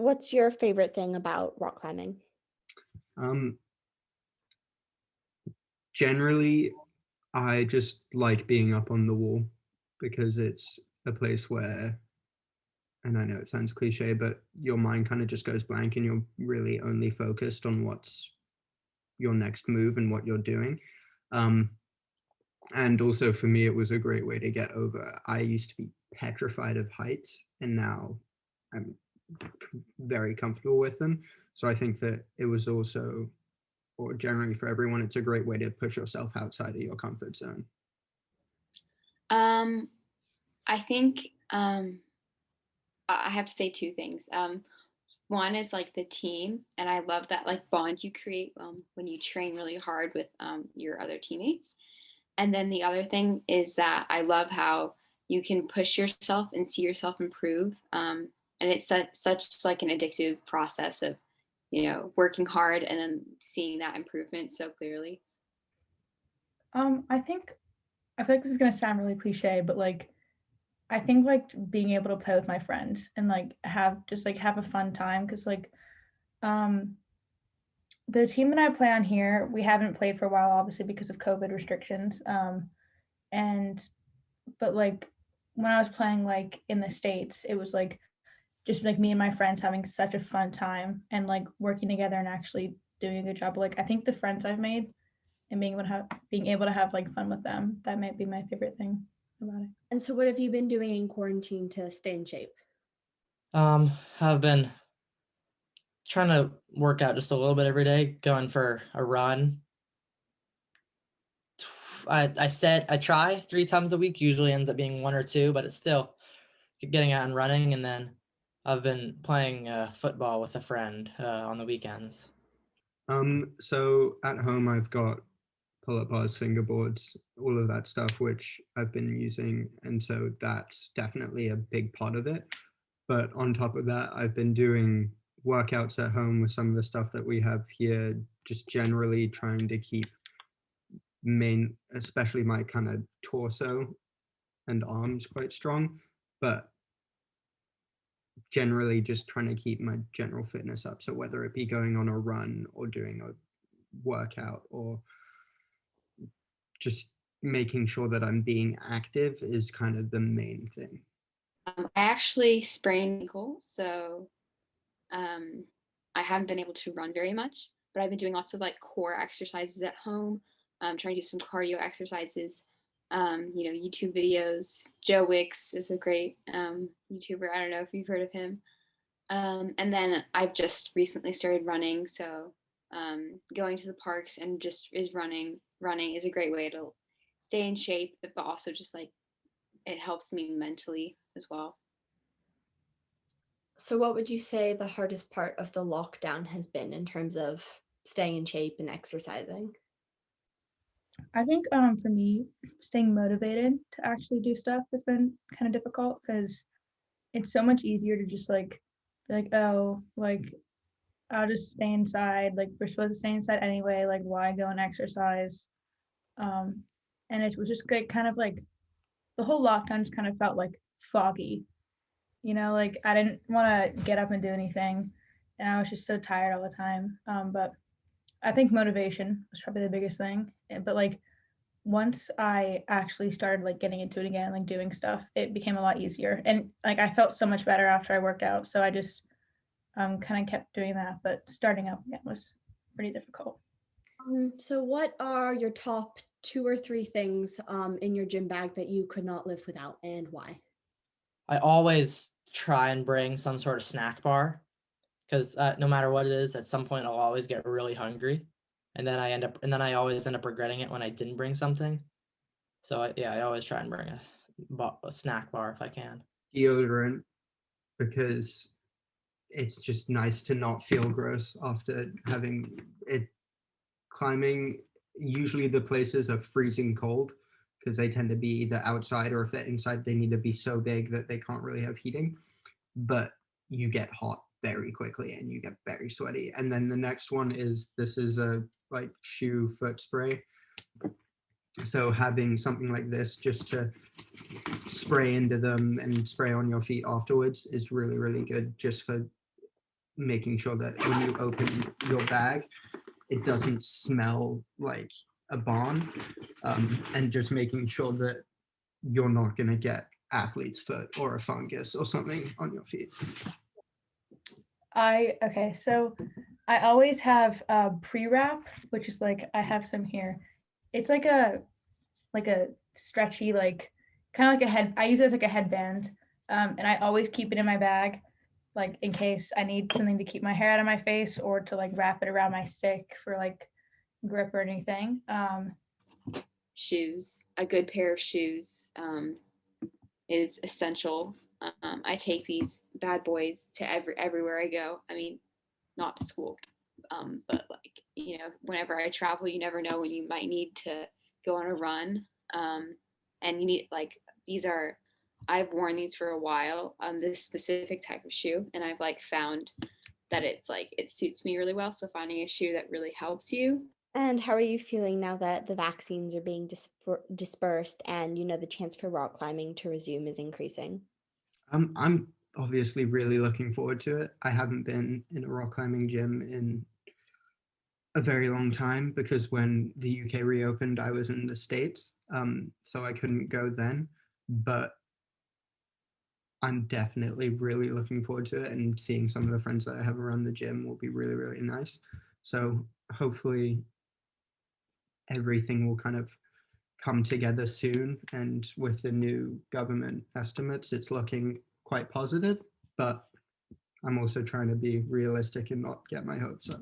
what's your favorite thing about rock climbing? Um, Generally, I just like being up on the wall because it's a place where, and I know it sounds cliche, but your mind kind of just goes blank and you're really only focused on what's your next move and what you're doing. Um, and also for me, it was a great way to get over. I used to be petrified of heights, and now I'm very comfortable with them. So I think that it was also, or generally for everyone, it's a great way to push yourself outside of your comfort zone. Um, I think I have to say two things. One is like the team, and I love that like bond you create when you train really hard with your other teammates. And then the other thing is that I love how you can push yourself and see yourself improve. And it's such like an addictive process of, working hard and then seeing that improvement so clearly. I think I feel like this is gonna sound really cliche, but like I think like being able to play with my friends and like have a fun time because like um the team that I play on here, we haven't played for a while, obviously because of COVID restrictions. And but like when I was playing like in the States, it was like just like me and my friends having such a fun time and like working together and actually doing a good job. Like I think the friends I've made and being able to have like fun with them, that might be my favorite thing about it. And so what have you been doing in quarantine to stay in shape? I've been trying to work out just a little bit every day, going for a run. I try 3 times a week, usually ends up being one or two, but it's still getting out and running. And then I've been playing football with a friend on the weekends. So at home, I've got pull-up bars, fingerboards, all of that stuff, which I've been using, and so that's definitely a big part of it. But on top of that, I've been doing workouts at home with some of the stuff that we have here, just generally trying to keep especially my kind of torso and arms quite strong, but generally just trying to keep my general fitness up. So whether it be going on a run or doing a workout or just making sure that I'm being active is kind of the main thing. I actually sprained ankle, so I haven't been able to run very much, but I've been doing lots of like core exercises at home, trying to do some cardio exercises, YouTube videos. Joe Wicks is a great YouTuber. I don't know if you've heard of him. And then I've just recently started running, so going to the parks and just is running is a great way to stay in shape, but also just like it helps me mentally as well. So what would you say the hardest part of the lockdown has been in terms of staying in shape and exercising? I think for me, staying motivated to actually do stuff has been kind of difficult because it's so much easier to just like be like, oh, like I'll just stay inside. Like we're supposed to stay inside anyway. Like why go and exercise? Um, and it was just like kind of like the whole lockdown just kind of felt like foggy. Like I didn't want to get up and do anything, and I was just so tired all the time. But I think motivation was probably the biggest thing. But like once I actually started like getting into it again, like doing stuff, it became a lot easier. And like I felt so much better after I worked out. So I just kind of kept doing that. But starting up again was pretty difficult. So what are your top 2 or 3 things in your gym bag that you could not live without, and why? I always try and bring some sort of snack bar because no matter what it is, at some point I'll always get really hungry, and then I always end up regretting it when I didn't bring something. So I always try and bring a snack bar if I can. Deodorant, because it's just nice to not feel gross after having it. Climbing, usually the places are freezing cold because they tend to be either outside, or if they're inside, they need to be so big that they can't really have heating. But you get hot very quickly and you get very sweaty. And then the next one is, this is a like shoe foot spray. So having something like this just to spray into them and spray on your feet afterwards is really, really good, just for making sure that when you open your bag, it doesn't smell like a barn, and just making sure that you're not going to get athlete's foot or a fungus or something on your feet. Okay, so I always have pre-wrap, which is like I have some here. It's like a stretchy, like kind of like a head. I use it as like a headband, and I always keep it in my bag, like in case I need something to keep my hair out of my face or to like wrap it around my stick for like grip or anything. Shoes, a good pair of shoes is essential. I take these bad boys to everywhere I go. I mean, not to school, but like, you know, whenever I travel, you never know when you might need to go on a run. And you need like, I've worn these for a while, this specific type of shoe, and I've like found that it's like it suits me really well. So finding a shoe that really helps you. And how are you feeling now that the vaccines are being dispersed and the chance for rock climbing to resume is increasing? I'm obviously really looking forward to it. I haven't been in a rock climbing gym in a very long time because when the UK reopened, I was in the States, so I couldn't go then. But I'm definitely really looking forward to it, and seeing some of the friends that I have around the gym will be really, really nice. So hopefully everything will kind of come together soon. And with the new government estimates, it's looking quite positive, but I'm also trying to be realistic and not get my hopes up.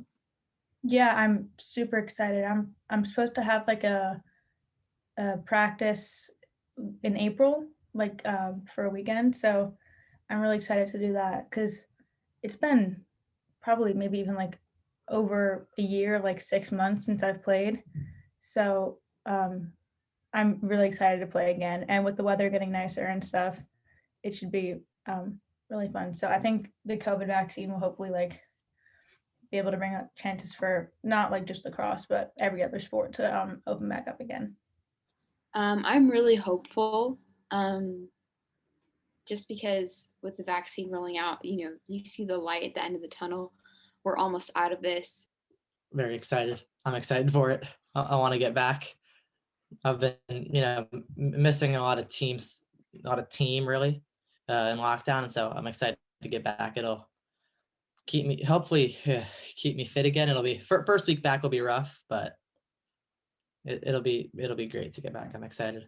Yeah, I'm super excited. I'm supposed to have like a practice in April, like for a weekend. So I'm really excited to do that because it's been probably maybe even like over a year, like 6 months since I've played. So I'm really excited to play again. And with the weather getting nicer and stuff, it should be really fun. So I think the COVID vaccine will hopefully like be able to bring up chances for not like just lacrosse, but every other sport to open back up again. I'm really hopeful, just because with the vaccine rolling out, you know, you see the light at the end of the tunnel. We're almost out of this. Very excited. I'm excited for it. I want to get back. I've been, missing a lot of team really in lockdown, and so I'm excited to get back. It'll hopefully keep me fit again. It'll be first week back will be rough, but it'll be great to get back. I'm excited.